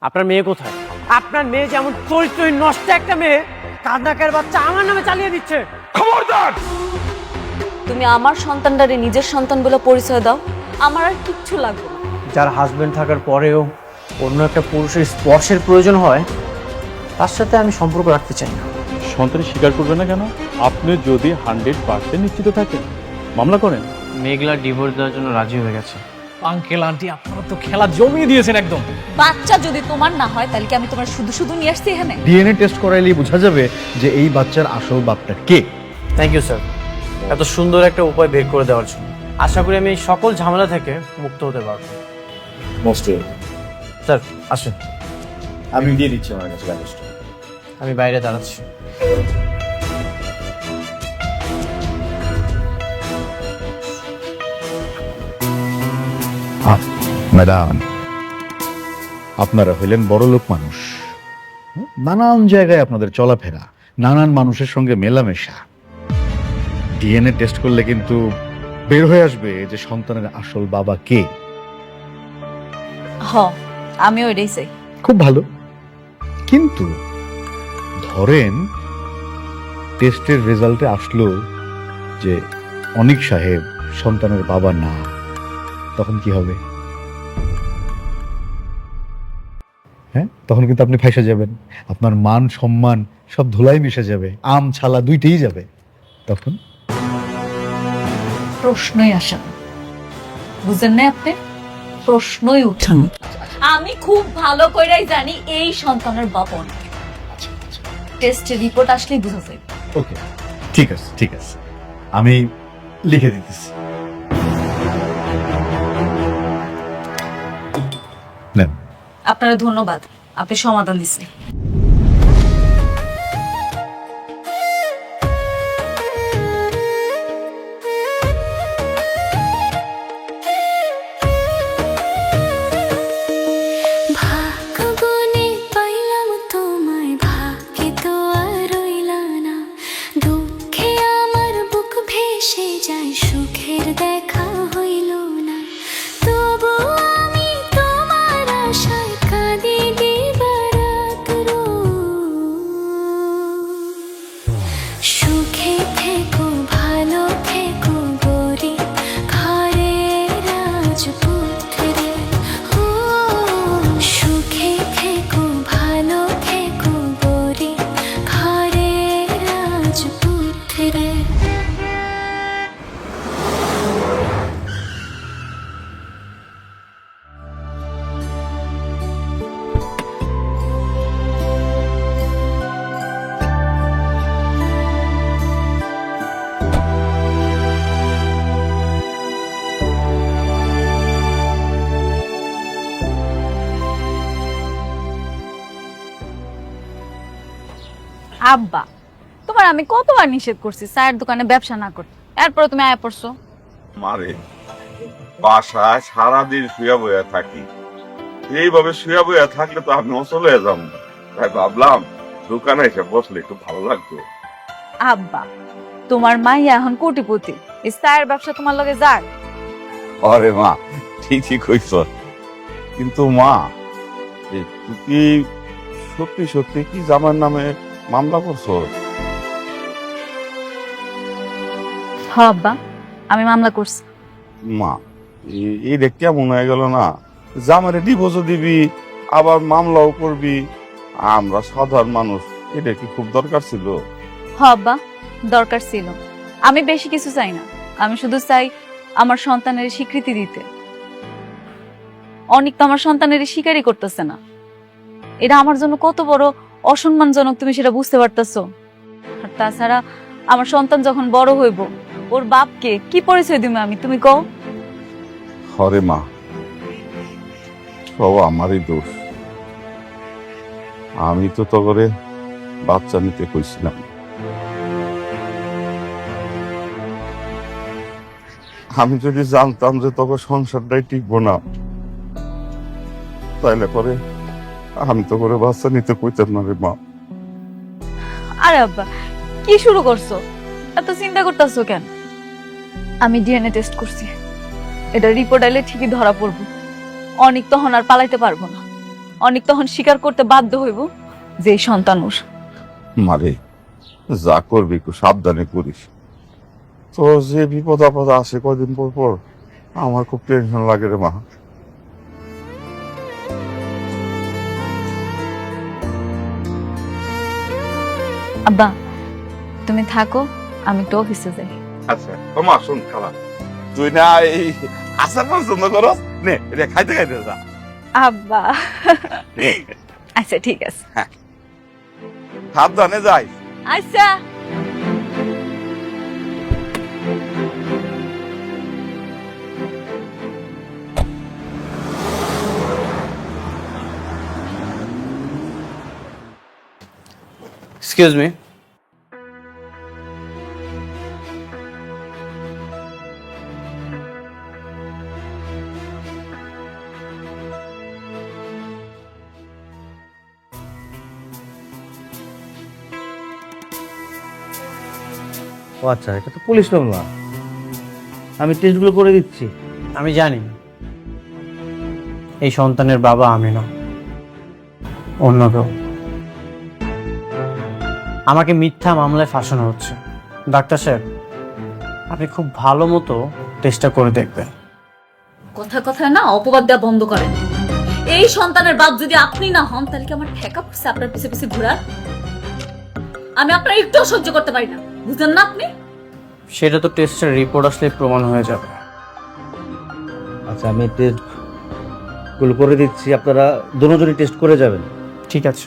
আপনার মেয়ে কোথায়? আপনার মেয়ে যেমন চরিত্রহীন নষ্ট একটা মেয়ে, কান্নাকের বাচ্চা আমার নামে চালিয়ে দিচ্ছে। খবরদার! তুমি আমার সন্তানটারে নিজের সন্তান বলে পরিচয় দাও, আমার আর কিচ্ছু লাগবে না। যার হাজবেন্ড থাকার পরেও অন্য একটা পুরুষের স্পর্শের প্রয়োজন হয়, তার সাথে আমি সম্পর্ক রাখতে চাই না। সন্তান স্বীকার করবে না কেন? আপনি যদি 100% নিশ্চিত থাকেন মামলা করেন। মেঘলা ডিভোর্স দেওয়ার জন্য রাজি হয়ে গেছে। আঙ্কেল আন্টি আপনারা তো খেলা জমিয়ে দিয়েছেন একদম। বাচ্চা যদি তোমার না হয় তাহলে কি আমি তোমার শুধু শুধু নিয়ে আসছি এখানে? ডিএনএ টেস্ট করাইলেই বোঝা যাবে যে এই বাচ্চার আসল বাপটা কে। থ্যাংক ইউ স্যার, এত সুন্দর একটা উপায় বের করে দেওয়ার জন্য। আশা করি আমি এই সকল ঝামেলা থেকে মুক্ত হতে পারবো। মোস্ট স্যার আসেন, আমি দিয়ে দিচ্ছি আমার কাছে কাগজটা। আমি বাইরে দাঁড়াচ্ছি। ম্যাডাম, আপনারা হইলেন বড় লোক মানুষ, নানান জায়গায় আপনাদের চলাফেরা, নানান মানুষের সঙ্গে মেলামেশা। ডিএনএ টেস্ট করলে কিন্তু বের হয়ে আসবে যে সন্তানের আসল বাবা কে। হ, আমি ওইটাই চাই। খুব ভালো, কিন্তু ধরেন টেস্টের রেজাল্টে আসলো যে অনিক সাহেব সন্তানের বাবা না, তখন কি হবে? হ্যাঁ, তখন কিন্তু আপনি ফাঁসে যাবেন, আপনার মান সম্মান সব ধুলাই মিশে যাবে, আম ছালা দুইটাই যাবে। তখন প্রশ্নই আসে না, বুঝেন না আপনি? প্রশ্নই উঠান। আমি খুব ভালো কইরাই জানি এই সন্তানের বাবা অনেক। টেস্টের রিপোর্ট আসলেই বুঝা যায়। ওকে, ঠিক আছে ঠিক আছে, আমি লিখে দিতেছি। নেন। আপনারা ধন্যবাদ, আপনি সমাধান দিচ্ছেন। ভাগ্যগুণে পাইলাম তোমায়, ভাগ্যে তো আর রইলা না। দুঃখে আমার বুক ভেসে যায়, সুখের দেখা হইল না। তবু আমি তোমার আশায় কাঁদি দিবারাত রোজ। সুখে থেকো ভালো থেকো গরি ঘরে রাজপুত্রে। ও সুখে থেকো ভালো থেকো গরি ঘরে রাজপুত্রে। আব্বা, তোমার আমি কতবার নিষেধ করছি চায়ের দোকানে ব্যবসা না করতে, এরপরে তুমি আয়া পড়ছো। মারে বাসায় সারাদিন শুয়ে বইয়া থাকি, এইভাবে শুয়ে বইয়া থাকলে তো আমি অচল হয়ে যাবো। তাই ভাবলাম দোকানে এসে বসলে একটু ভালো লাগতো। আব্বা, তোমার মাইয়া এখন কোটিপতি, এই চায়ের ব্যবসা তোমার লগে যাক। আরে মা, ঠিকই কইছ, কিন্তু মা তুই কি সত্যি সত্যি কি জামার নামে মামলা করছো? হ্যাঁ আব্বা, আমি মামলা করছি। মা এটা কেমন হয়ে গেল না? জামারে ডিভোর্সও দিবি আবার মামলাও করবি, আমরা সাধারণ মানুষ, এটা কি খুব দরকার ছিল? হ্যাঁ আব্বা, দরকার ছিল। আমি বেশি কিছু চাই না, আমি শুধু চাই আমার সন্তানের স্বীকৃতি দিতে। অনেক তো আমার সন্তানের স্বীকারই করতেছে না, এটা আমার জন্য কত বড় অসম্মানজনক তুমি সেটা বুঝতে পারতেছো? আর তাছাড়া আমার সন্তান যখন বড় হইব, ওর বাপকে কি পরিচয় দিব আমি, তুমি কও? হরে মা, সব আমারই দোষ। আমি তো করে বাচ্চা নিতে কইছিলাম। আমি যদি জানতাম যে তোকে সংসারটাই টিকবো না, তাইলে পরে আমি তো করে বাচ্চা নিতে কইতাম না রে মা। আরে আব্বা, কি শুরু করছো? এত চিন্তা করতেছো কেন? আমি ডিএনএ টেস্ট করছি, এটা রিপোর্ট আইলে ঠিকই ধরা পড়বো। অনেক তখন আর পালাইতে পারবো না। অনেক তখন স্বীকার করতে বাধ্য হইব যে এই সন্তান ওর। মারে যা করবি একটু সাবধানে করিস। তো যে বিপদ আপদ আসে কয়দিন পর পর আমার খুব টেনশন লাগে রে মা। আব্বা তুমি থাকো, আমি একটু অফিসে যাই। আচ্ছা তোমা শুন খালা, তুই না এই আচার পছন্দ করস, নে এটা খাইতে খাইতে যা। আব্বা আচ্ছা ঠিক আছে। সাবধানে যাই। আচ্ছা এক্সকিউজ মি, ও আচ্ছা, এটা তো পুলিশ মামলা। আমি টেস্টগুলো করে দিচ্ছি। আমি জানি এই সন্তানের বাবা আমি না, অন্য কেউ। আমাকে মিথ্যা মামলায় ফাঁসানো হচ্ছে। ডাক্তার সাহেব, আপনি খুব ভালো মতো টেস্টটা করে দেখবেন। কথা কথায় না অপবাদ দেওয়া বন্ধ করেন। এই সন্তানের বাপ যদি আপনি না হন তাহলে কি আমার ঠেকা পড়ছে আপনার পিছে পিছে ঘোরার? আমি আপনার একটু সহ্য করতে পারি না, বুঝলেন না আপনি? সেটা তো টেস্টের রিপোর্ট আসলে প্রমাণ হয়ে যাবে। আচ্ছা, আমি টেস্টগুলো করে দিচ্ছি, আপনারা দুজনই টেস্ট করে যাবেন। ঠিক আছে।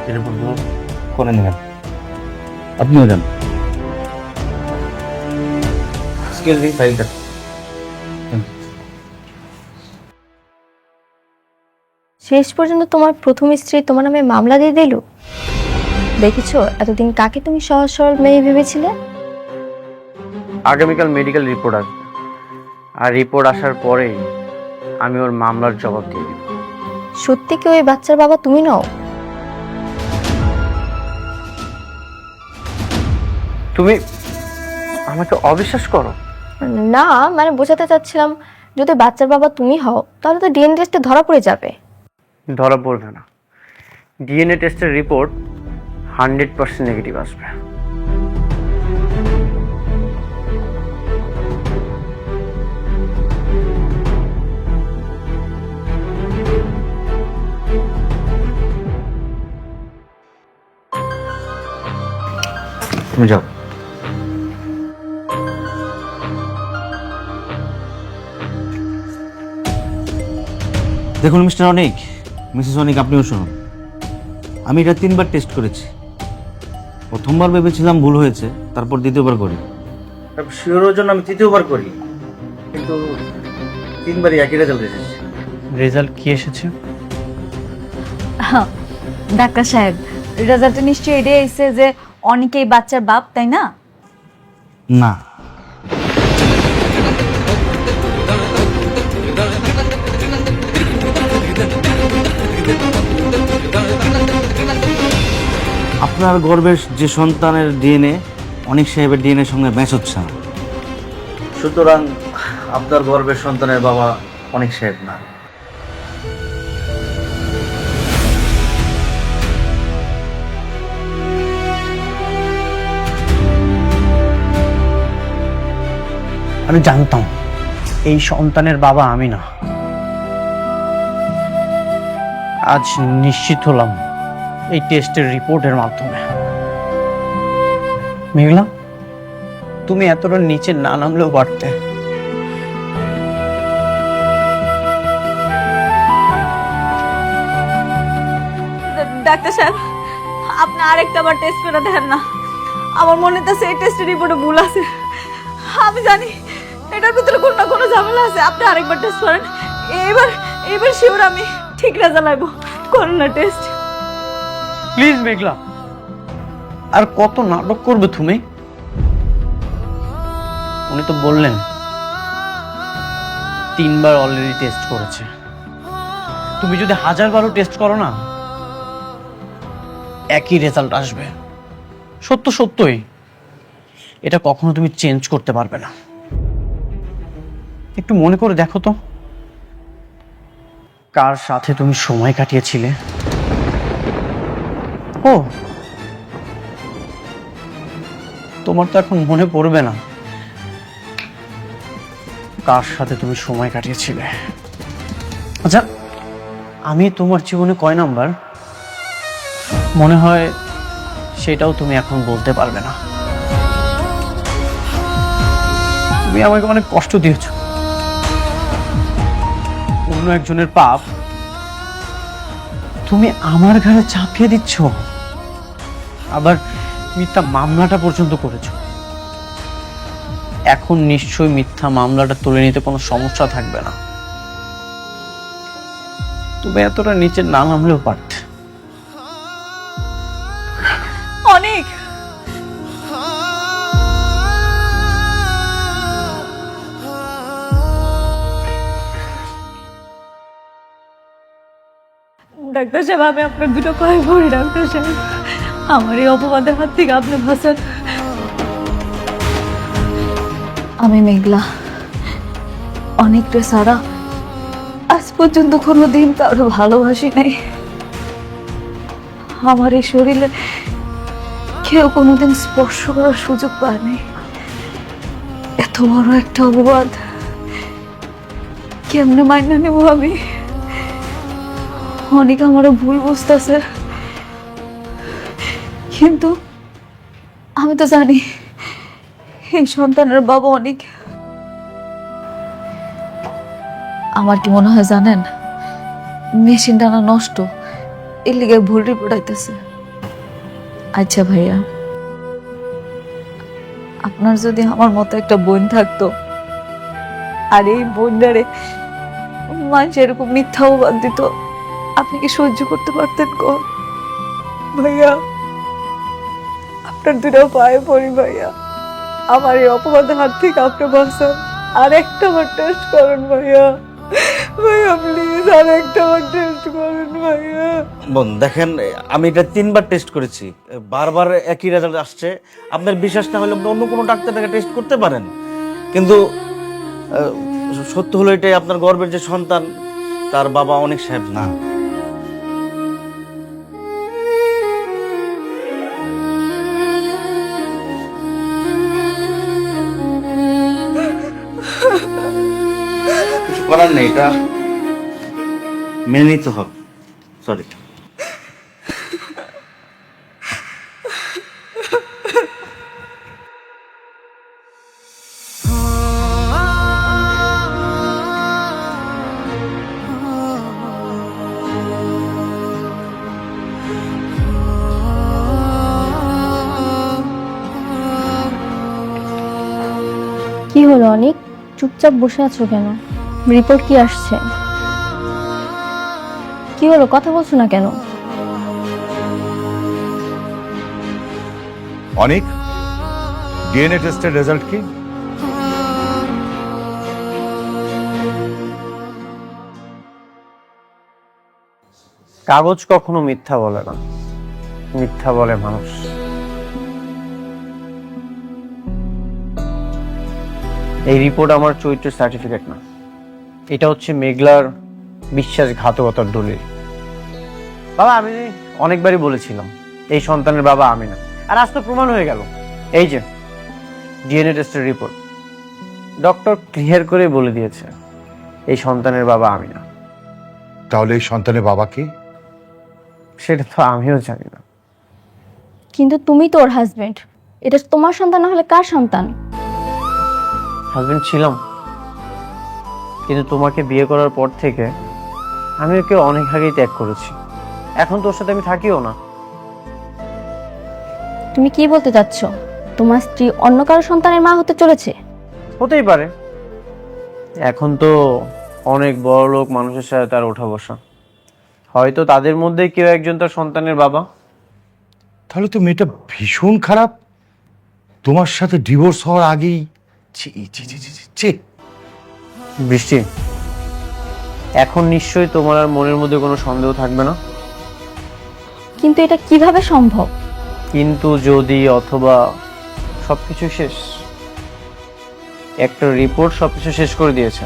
এটা বলবো করে নেবেন। আপনিও যান। স্কেল দিন ফাইলটা। শেষ পর্যন্ত তোমার প্রথম স্ত্রী তোমার নামে মামলা দিয়ে দিল। দেখেছো এতদিন কাকে তুমি সহজ সরল মেয়ে ভেবেছিলে? আগামীকাল মেডিকেল রিপোর্ট আসবে, আর রিপোর্ট আসার পরেই আমি ওর মামলার জবাব দিয়ে দিব। সত্যি কি ওই বাচ্চার বাবা তুমি নও? তুমি আমাকে অবিশ্বাস করো? না, মানে বোঝাতে চাচ্ছিলাম, যদি বাচ্চার বাবা তুমি হও তাহলে তো ডিএনএ টেস্টে ধরা পড়ে যাবে। ধরা পড়বে না, ডিএনএ টেস্টের রিপোর্ট 100% নেগেটিভ আসবে। তুমি যাও। দেখুন মিস্টার অনিক, মিসেস অনিক, আপনিও শুনুন। আমি এটা 3বার টেস্ট করেছি। প্রথমবার ভেবেছিলাম ভুল হয়েছে, তারপর দ্বিতীয়বার করি, শিওরের জন্য আমি তৃতীয়বার করি, কিন্তু 3বারই একই রেজাল্ট এসেছে। রেজাল্ট কি এসেছে? ডাক্তার সাহেব, রেজাল্টে নিশ্চয়ই এটাই এসেছে যে অনেকেই বাচ্চার বাপ, তাই না? না, আপনার গর্ভের যে সন্তানের ডিএনএ অনিক সাহেবের ডিএনএর সঙ্গে ম্যাচ হচ্ছে না, সুতরাং আপনার গর্ভের সন্তানের বাবা অনিক সাহেব না। আমি জানতাম এই সন্তানের বাবা আমি না। আজ নিশ্চিত হলাম এই টেস্টের রিপোর্টের মাধ্যমে। মেঘলা, তুমি এতটা নিচে না নামলেও পারতে। ডাক্তার সাহেব, আপনি আরেকটা বার টেস্ট করে দেখেন না। আমার মনে হচ্ছে এই টেস্টের রিপোর্টে ভুল আছে। আমি জানি এটার ভিতরে কোনো না কোনো ঝামেলা আছে। আপনি আরেকবার টেস্ট করেন। এবার শিওর আমি ঠিক রেজাল্ট আইব। করেন না টেস্ট প্লিজ মেঘলা, আর কত নাটক করবে তুমি? উনি তো বললেন 3বার অলরেডি টেস্ট করেছে। তুমি যদি 1000বারও টেস্ট করো না, একই রেজাল্ট আসবে। সত্যই এটা কখনো তুমি চেঞ্জ করতে পারবে না। একটু মনে করে দেখো তো, কার সাথে তুমি সময় কাটিয়েছিলে? ও, তোমার তো এখন মনে পড়বে না কার সাথে তুমি সময় কাটিয়েছিলে। আচ্ছা, আমি তোমার জীবনে কয় নাম্বার মনে হয় সেটাও তুমি এখন বলতে পারবে না। তুমি আমাকে অনেক কষ্ট দিয়েছো। অন্য একজনের পাপ তুমি আমার ঘাড়ে চাপিয়ে দিচ্ছ, আবার মিথ্যা মামলাটা পর্যন্ত করেছো। এখন নিশ্চয়ই মিথ্যা মামলাটা তুলে নিতে কোনো সমস্যা থাকবে না। তুমি এতটা নিচে না নামলেও পারতে। অনেক ডাক্তার সাহেব, আমি আপনার দুটো পায়ে পড়ি ডাক্তার সাহেব, আমার এই অপবাদের হাত থেকে আপনি বাঁচান। আমি মেঘলা, অনেকটা সারা আজ পর্যন্ত কোনোদিন কারো ভালোবাসি নাই। আমার এই শরীরে কেউ কোনোদিন স্পর্শ করার সুযোগ পায়নি। এত বড় একটা অপবাদ কেমনে মাইনা নেব আমি? অনেক আমারও ভুল বুঝতেছে, কিন্তু আমি তো জানি এই সন্তানের বাবা অনেক। আমার কি মনে হয় জানেন, মেশিন টানা নষ্ট, এর লিগে ভুল রিপোর্ট আইতেছে। আচ্ছা ভাইয়া, আপনার যদি আমার মতো একটা বোন থাকতো, আর এই বোনটারে মানুষ এরকম মিথ্যা অপবাদ দিত, আপনি কি সহ্য করতে পারতেন? কোন ভাইয়া, আপনার দুটো পায়ে পড়ি ভাইয়া, আমার এই অপবাদের হাত থেকে আপনি বাঁচান। আর একটা বার টেস্ট করেন ভাইয়া, ভাইয়া প্লিজ আর একটা বার টেস্ট করেন ভাইয়া। বোন দেখেন, আমি এটা 3বার টেস্ট করেছি, বারবার একই রেজাল্ট আসছে। আপনার বিশ্বাস না হলে আপনি অন্য কোনো ডাক্তারকে টেস্ট করতে পারেন, কিন্তু সত্য হলো এটাই, আপনার গর্ভের যে সন্তান তার বাবা অনেক সাহেব না। কিছু করার নেই, এটা মেনে নিতে হবে। সরি। কি হলো অনেক, চুপচাপ বসে আছো কেন? রিপোর্ট কি আসছে? কি হলো, কথা বলছো না কেন? অনেক, ডিএনএ টেস্টের রেজাল্ট কি? কাগজ কখনো মিথ্যা বলে না, মিথ্যা বলে মানুষ। এই রিপোর্ট আমার চরিত্রের সার্টিফিকেট না, এটা হচ্ছে মেঘলার বিশ্বাসঘাতকতার দলিল। বাবা, আমি অনেকবারই বলেছিলাম এই সন্তানের বাবা আমি না, আর আজ তো প্রমাণ হয়ে গেল। এই যে ডিএনএ টেস্টের রিপোর্ট, ডক্টর ক্লিয়ার করে বলে দিয়েছে এই সন্তানের বাবা আমি না। তাহলে এই সন্তানের বাবা কি? সেটা তো আমিও জানি না। কিন্তু তুমি তো ওর হাজবেন্ড, এটা তোমার সন্তান না হলে কার সন্তান? হাজবেন্ড ছিলাম, কিন্তু তোমাকে বিয়ে করার পর থেকে আমি ওকে অনেক আগেই ত্যাগ করেছি। এখন তোর সাথে আমি থাকিও না। তুমি কি বলতে চাচ্ছ? তোমার স্ত্রী অন্য কারো সন্তানের মা হতে চলেছে? হতেই পারে, এখন তো অনেক বড় লোক মানুষের সাথে তার ওঠা বসা, হয়তো তাদের মধ্যে কেউ একজন তার সন্তানের বাবা। তাহলে তো মেয়েটা ভীষণ খারাপ, তোমার সাথে ডিভোর্স হওয়ার আগেই। ছি ছি ছি ছি ছি, ছি। বৃষ্টি, এখন নিশ্চয়ই তোমার আর মনের মধ্যে কোনো সন্দেহ থাকবে না। কিন্তু এটা কিভাবে সম্ভব? কিন্তু, যদি, অথবা সবকিছু শেষ। একটা রিপোর্ট সবকিছু শেষ করে দিয়েছে।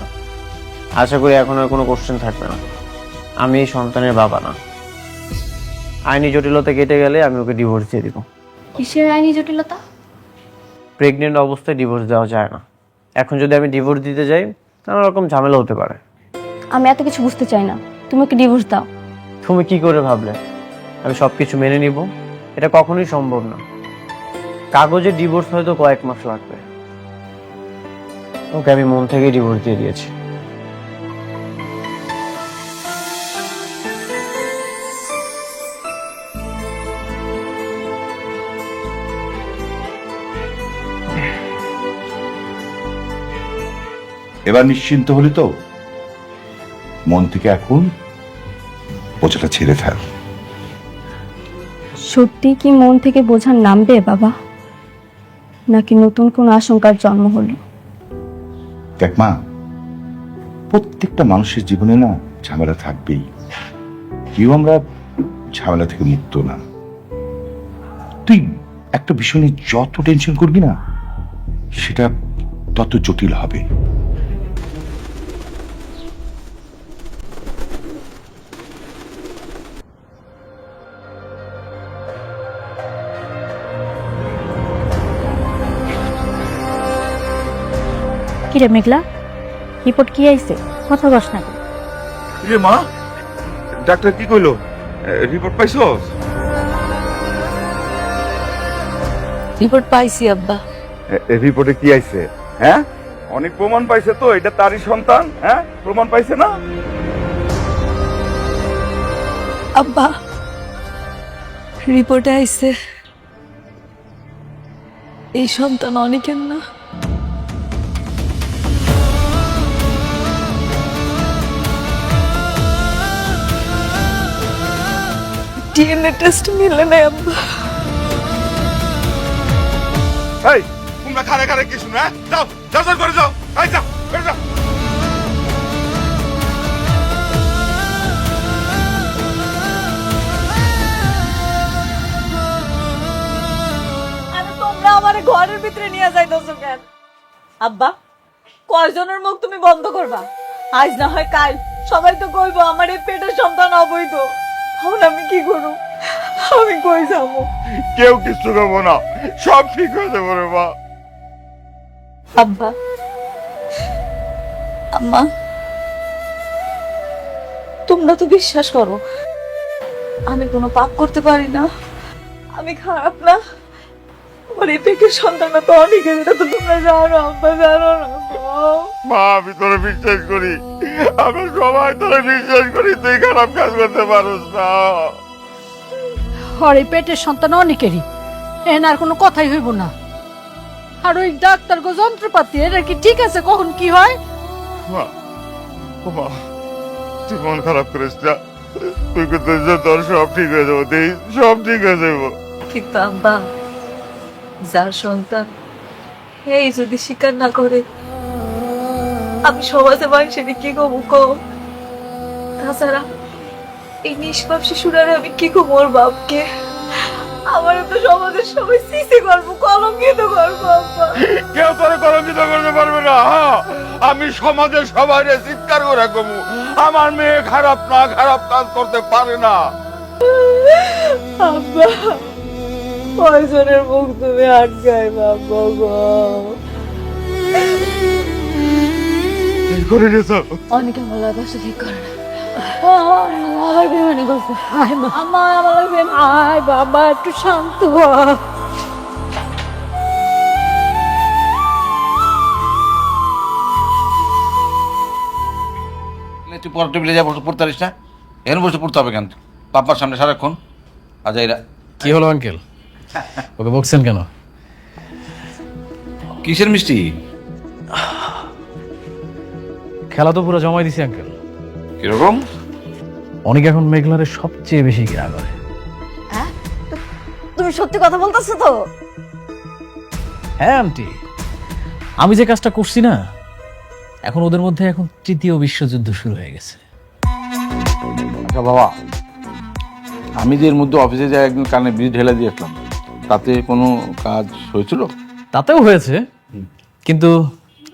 আশা করি এখন আর কোনো কোশ্চেন থাকবে না। আমি এই সন্তানের বাবা না। আইনি জটিলতা কেটে গেলে আমি ওকে ডিভোর্স দিয়ে দিব। কিসের আইনি জটিলতা? প্রেগনেন্ট অবস্থায় ডিভোর্স দেওয়া যায় না। এখন যদি আমি ডিভোর্স দিতে যাই নানা রকম ঝামেলা হতে পারে। আমি এত কিছু বুঝতে চাই না, তুমি ওকে ডিভোর্স দাও। তুমি কি করে ভাবলে আমি সবকিছু মেনে নিব? এটা কখনোই সম্ভব না। কাগজে ডিভোর্স হয়তো কয়েক মাস লাগবে। ওকে আমি মন থেকে ডিভোর্স দিয়ে দিয়েছি। এবার নিশ্চিন্ত হলি তো? মন থেকে এখন বোঝাটা ছেড়ে ফেল। সত্যি কি মন থেকে বোঝা নামবে বাবা, নাকি নতুন কোন আশঙ্কার জন্ম হলো? দেখ মা, প্রত্যেকটা মানুষের জীবনে না ঝামেলা থাকবেই। কেউ আমরা ঝামেলা থেকে মুক্ত না। তুই একটা বিষয় নিয়ে যত টেনশন করবি না, সেটা তত জটিল হবে। কিরে মেঘলা, রিপোর্ট কি আইছে? কথা কস না। মা, ডাক্তার কি কইলো? রিপোর্ট পাইছস? রিপোর্ট পাইছি আব্বা। রিপোর্টে কি আইছে? হ্যাঁ, অনেক প্রমাণ পাইছে তো এটা তারই সন্তান। হ্যাঁ, প্রমাণ পাইছে না? আব্বা, রিপোর্টে আইছে এই সন্তান অনেকের না। ডিএনএ টেস্ট মিলে নাই আব্বা। এই তোমরা খারে খারে কি শুনে? যাও যাও করে যাও। এই যাও করে যাও। আরে তোমরা আমারে ঘরের ভিতরে নিয়ে যাইতেছো কেন? আব্বা, কয়জনের মুখ তুমি বন্ধ করবা? আজ না হয় কাল সবাই তো কইবো আমার এই পেটের সন্তান অবৈধ। তখন আমি কি করব? আমি কই যাবো? কেউ কিছু করবো না, সব ঠিক হয়ে যাবে রে মা। আব্বা, আম্মা, তোমরা তো বিশ্বাস করো আমি কোনো পাপ করতে পারি না, আমি খারাপ না। আমার এই পেটের সন্তানটা তো অনেকের, এটা তো তোমরা জানো আব্বা, জানো না? মা, আমি তোরে বিশ্বাস করি, আমি সবাই তোরে বিশ্বাস করি, তুই খারাপ কাজ করতে পারোস না। আর এই পেটের সন্তান অনেকেরই, এনার কোনো কথাই হইব না। আর ওই ডাক্তার গো যন্ত্রপাতি, এটা কি ঠিক আছে কখন কি হয়? মা, ও মা, তুই মন খারাপ করিস না, তুই কিন্তু তোর সব ঠিক হয়ে যাবো, দেই সব ঠিক হয়ে যাবো। কিন্তু আব্বা, যার সন্তান এই যদি স্বীকার না করে, আমি সমাজে মানুষের কি কমু কো? তাছাড়া এই নিষ্পাপ শিশুরারে আমি কি কমু ওর বাপকে? আমার তো সমাজের সবাই সিসি করবো, কলঙ্কিত করবো আব্বা। কেউ তোরে কলঙ্কিত করতে পারবে না। আমি সমাজের সবাই চিৎকার করে কমু, আমার মেয়ে খারাপ না, খারাপ কাজ করতে পারে না। আব্বা, কয়জনের মুখ তুমি আটকাই বাবা গো? করে নিয়েছ অনেকে আমার লাগছে ঠিক করে না। আমার বেমানি করছে। আমার লাগবে। আয় বাবা, একটু শান্ত হ। তুই পড়া টেবিলে যা বসে পড়তে পারিস না? এখানে বসে পড়তে হবে কেন? পাপার সামনে সারাক্ষণ। আচ্ছা, এরা কি হলো আঙ্কেল? ওকে বকছেন কেন? কিসের মিষ্টি? খেলা তো পুরো জমাই দিছি আঙ্কেল। কিরকম? অনেক এখন মেঘলারে সবচেয়ে বেশি ঘৃণা করে। তুমি সত্যি কথা বলতেছো তো? হ্যাঁ আন্টি, আমি যে কাজটা করছি না, এখন ওদের মধ্যে এখন তৃতীয় বিশ্বযুদ্ধ শুরু হয়ে গেছে। আচ্ছা বাবা, আমি যে এর মধ্যে অফিসে যাই একদিন কানে বিষ ঢেলে দিয়ে আসলাম, তাতে কোনো কাজ হয়েছিল? তাতেও হয়েছে, কিন্তু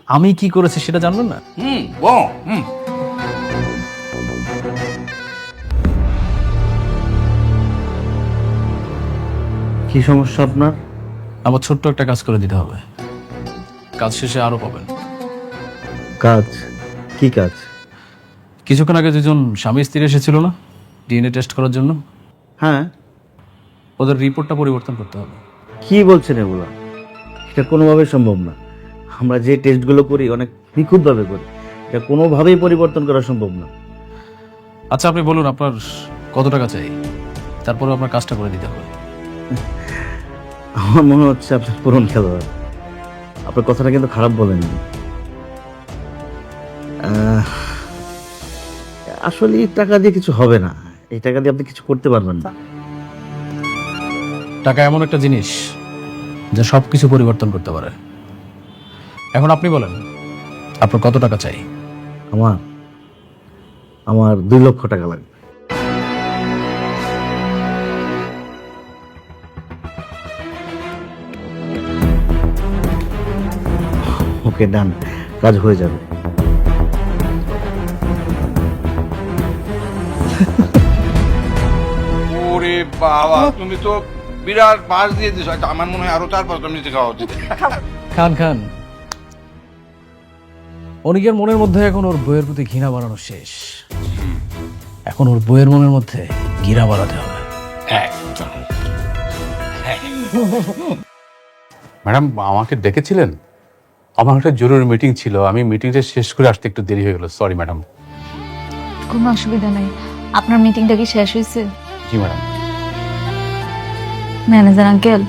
আমি কি করেছি সেটা জানবেন না? কি সমস্যা আপনার? আমার ছোট্ট একটা কাজ করে দিতে হবে, কাজ শেষে আরো পাবেন। কাজ? কি কাজ? কিছুক্ষণ আগে দুজন স্বামী স্ত্রী এসেছিল না ডিএনএ টেস্ট করার জন্য? হ্যাঁ। ওদের রিপোর্টটা পরিবর্তন করতে হবে। কি বলছেন এগুলা? এটা কোনোভাবেই সম্ভব না। আমরা যে টেস্টগুলো করি অনেক নিখুঁতভাবে করি, এটা কোনোভাবেই পরিবর্তন করা সম্ভব না। আচ্ছা আপনি বলুন আপনার কত টাকা চাই, তারপরে আপনার কাজটা করে দিতে হবে। আমার মনে হচ্ছে আপনার পুরন খেলোয়াড়। আপনার কথাটা কিন্তু খারাপ বলেননি। আসলে এই টাকা দিয়ে কিছু হবে না, এই টাকা দিয়ে আপনি কিছু করতে পারবেন না। টাকা এমন একটা জিনিস যা সবকিছু পরিবর্তন করতে পারে। এখন আপনি বলেন আপনার কত টাকা চাই? আমার 2 লক্ষ টাকা লাগবে। ওকে, ডান, কাজ হয়ে যাবে। ওরে বাবা, তুমি তো বিরাট পাস দিয়ে দিছো। আমার মনে হয় আরো 4-5টা নিচে খাওয়া উচিত। খান খান। অনিকের মনের মধ্যে এখন ওর বইয়ের প্রতি ঘৃণা বাড়ানো শেষ, এখন ওর বইয়ের মনের মধ্যে ঘৃণা বাড়াতে হবে। ম্যাডাম আমাকে ডেকেছিলেন? আমার একটা জরুরি মিটিং ছিল, আমি মিটিংটা শেষ করে আসতে একটু দেরি হয়ে গেল, সরি ম্যাডাম। কোনো অসুবিধা নেই। আপনার মিটিংটা কি শেষ হয়েছে? জি ম্যাডাম। ম্যানেজার আঙ্কেল,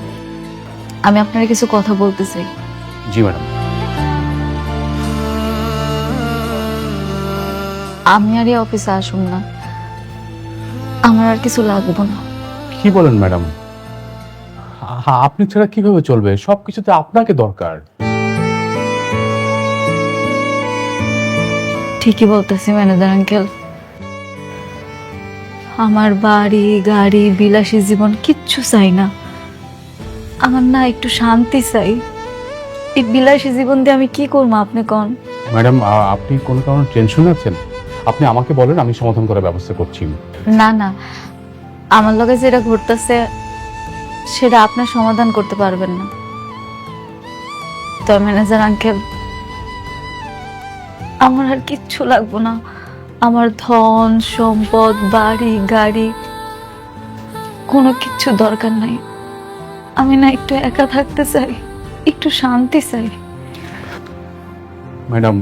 আমি আপনার কিছু কথা বলতে চাই। জি ম্যাডাম। আমি আর এই অফিসে আসুন না, আমার আর কিছু লাগবে না। কি বলেন ম্যাডাম? আপনি ছাড়া কিভাবে চলবে? সবকিছুতে আপনাকে দরকার। ঠিকই বলতেছি ম্যানেজার আঙ্কেল, আমার বাড়ি গাড়ি বিলাসী জীবন কিচ্ছু চাই না। আমার না একটু শান্তি চাই। এই বিলাসী জীবন দিয়ে আমি কি করবো আপনি কোন? ম্যাডাম আপনি কোনো কারণে টেনশন আছেন? আপনি আমাকে বলেন, আমি সমাধান করার ব্যবস্থা করছি। না না, আমার লগে যেটা ঘটতেছে সেটা আপনার সমাধান করতে পারবেন না। তো ম্যানেজার আঙ্কেল, আমার আর কিচ্ছু লাগবে না। আমার ধন সম্পদ বাড়ি গাড়ি কোনো কিচ্ছু দরকার নাই। আমি না একটু একা থাকতে চাই, একটু শান্তি চাই। ম্যাডাম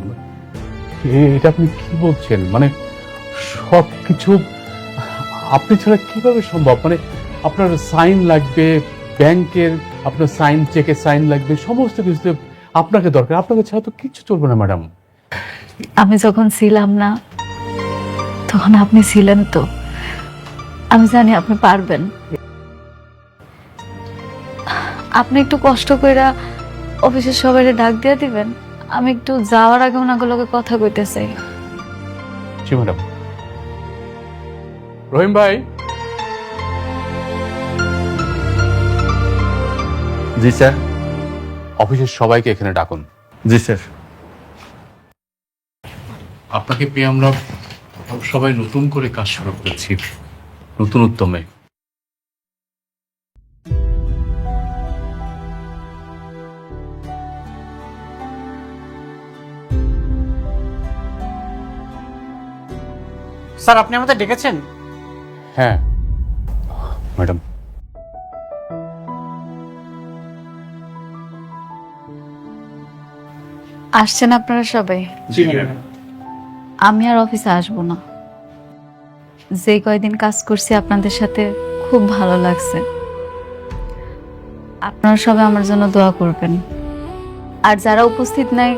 এটা আপনি কি বলছেন? মানে সবকিছু আপনি ছাড়া কিভাবে সম্ভব? মানে আপনার সাইন লাগবে ব্যাংকের, আপনার সাইন চেকে সাইন লাগবে, সমস্ত কিছুতে আপনাকে দরকার। আপনাকে ছাড়া তো কিচ্ছু চলবে না ম্যাডাম। আমি যখন ছিলাম না তখন আপনি ছিলেন তো, আমি জানি আপনি পারবেন। আপনি একটু কষ্ট কইরা অফিসের সবাই ডাক দিয়ে দিবেন, আমি একটু যাওয়ার আগে ওনাগুলোকে কথা কইতে চাই। জি ম্যাডাম। রহিম ভাই। জি স্যার। অফিসের সবাইকে এখানে ডাকুন। জি স্যার। আপনাকে পেয়ে আমরা সবাই নতুন করে কাজ শুরু করেছি, নতুন উদ্যমে। স্যার, আপনি আমাদের ডেকেছেন? হ্যাঁ ম্যাডাম। আসছেন আপনারা সবাই? আমি আর অফিসে আসবো না। যে কয়দিন কাজ করছি আপনাদের সাথে খুব ভালো লাগছে। আপনারা সবাই আমার জন্য দোয়া করবেন, আর যারা উপস্থিত নাই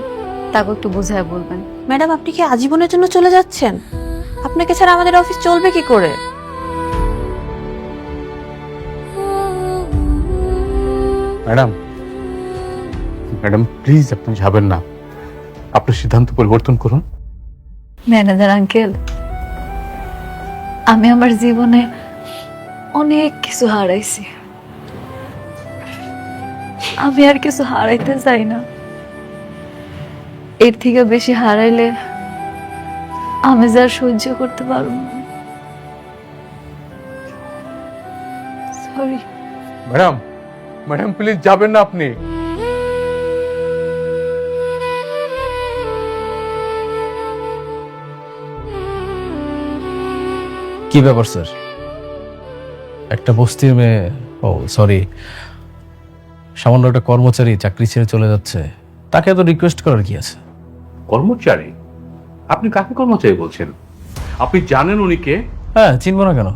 তাকে একটু বোঝায় বলবেন। ম্যাডাম, আপনি কি আজীবনের জন্য চলে যাচ্ছেন? আপনাকে ছাড়া আমাদের অফিস চলবে কি করে? ম্যাডাম ম্যাডাম প্লিজ আপনি যাবেন না, আপনার সিদ্ধান্ত পরিবর্তন করুন। ম্যানেজার আঙ্কেল, আমি আমার জীবনে অনেক কিছু হারাইছি, আমি আর কিছু হারাইতে চাই না। এর থেকে বেশি হারাইলে আমি যা সহ্য করতে পারবো না। সরি। ম্যাডাম, ম্যাডাম প্লিজ যাবেন না আপনি। কি ব্যাপার স্যার? একটা বস্তির মেয়ে, ও সরি, সামান্য একটা কর্মচারী চাকরি ছেড়ে চলে যাচ্ছে, তাকে এত রিকোয়েস্ট করার কি আছে? কর্মচারী? আপনি কাকে কর্মচারী বলছেন? আপনি জানেন উনি কে? হ্যাঁ, চিনবো না কেন?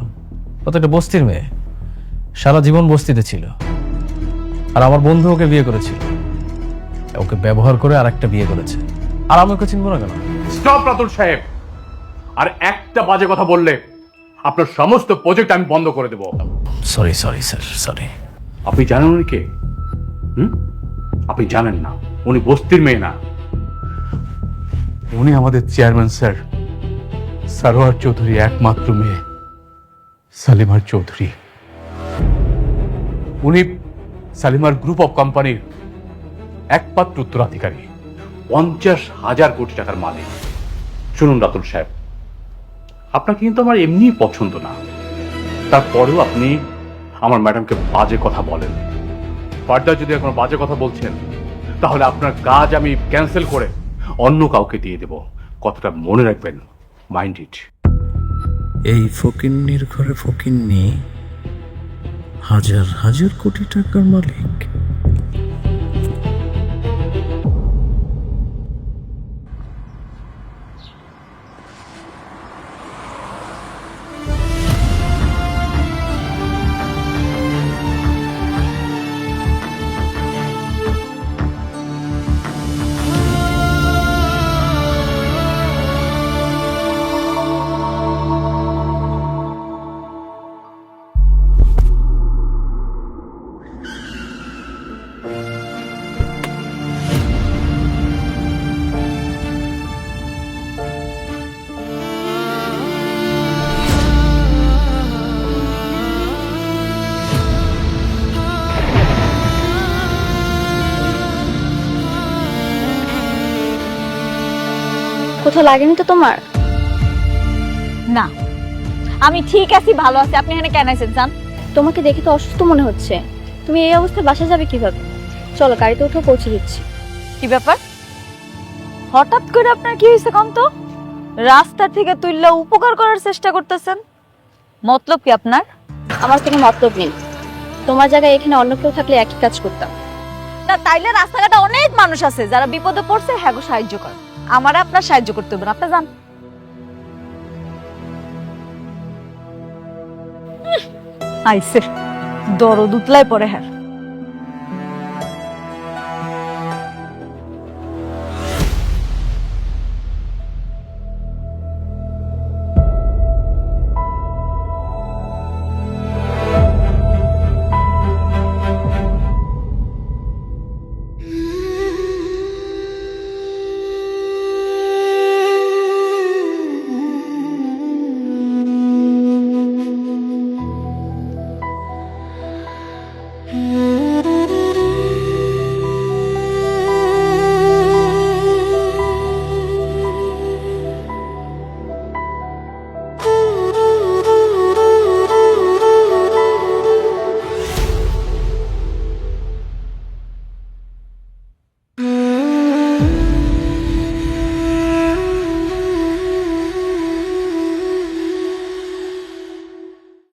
ও তো একটা বস্তির মেয়ে, সারা জীবন বস্তিতে ছিল, আর আমার বন্ধু ওকে বিয়ে করেছিল, ওকে ব্যবহার করে আর একটা বিয়ে করেছে, আর আমি ওকে চিনবো না কেন? স্টপ রাতুল সাহেব, আর একটা বাজে কথা বললে আপনার সমস্ত প্রজেক্ট আমি বন্ধ করে দেব। Sorry sorry sir, sorry. আপনি জানেন উনি কে? আপনি জানেন না, উনি বস্তির মেয়ে না, উনি আমাদের চেয়ারম্যান স্যার সারোয়ার চৌধুরী একমাত্র মেয়ে, সালিমার চৌধুরী। উনি সালিমার গ্রুপ অফ কোম্পানির একমাত্র উত্তরাধিকারী, 50,000 কোটি টাকার মালিক। শুনুন রাতুল সাহেব, আপনাকে কিন্তু আমার এমনি পছন্দ না, তারপরেও আপনি আমার ম্যাডামকে বাজে কথা বলেন। ফার্দার যদি এখন বাজে কথা বলছেন, তাহলে আপনার কাজ আমি ক্যান্সেল করে অন্য কাউকে দিয়ে দেব। কথাটা মনে রাখবেন, মাইন্ড ইট। এই ফকিন্নির ঘরে ফকিন্নি, হাজার হাজার কোটি টাকার মালিক। কোথাও লাগেনি তো তোমার? না, আমি ঠিক আছি, ভালো আছি। আপনি এখানে কেন আছেন জান? তোমাকে দেখে তো অসুস্থ মনে হচ্ছে, তুমি এই অবস্থায় বাসা যাবে কিভাবে? চলো গাড়িতে উঠে পৌঁছে দিচ্ছি। কি ব্যাপার? হঠাৎ করে আপনার কি হয়েছে কম তো? রাস্তা থেকে তুললে উপকার করার চেষ্টা করতেছেন, মতলব কি আপনার? আমার কোনো মতলব নেই, তোমার জায়গায় এখানে অন্য কেউ থাকলে একই কাজ করতাম। না তাইলে রাস্তাঘাটে অনেক মানুষ আছে যারা বিপদে পড়ছে, হ্যাঁ গো সাহায্য করে। আমার আপনার সাহায্য করতে হবে না, আপনি যান। আইসে দরদ উতলায় পরে হ্যাঁ।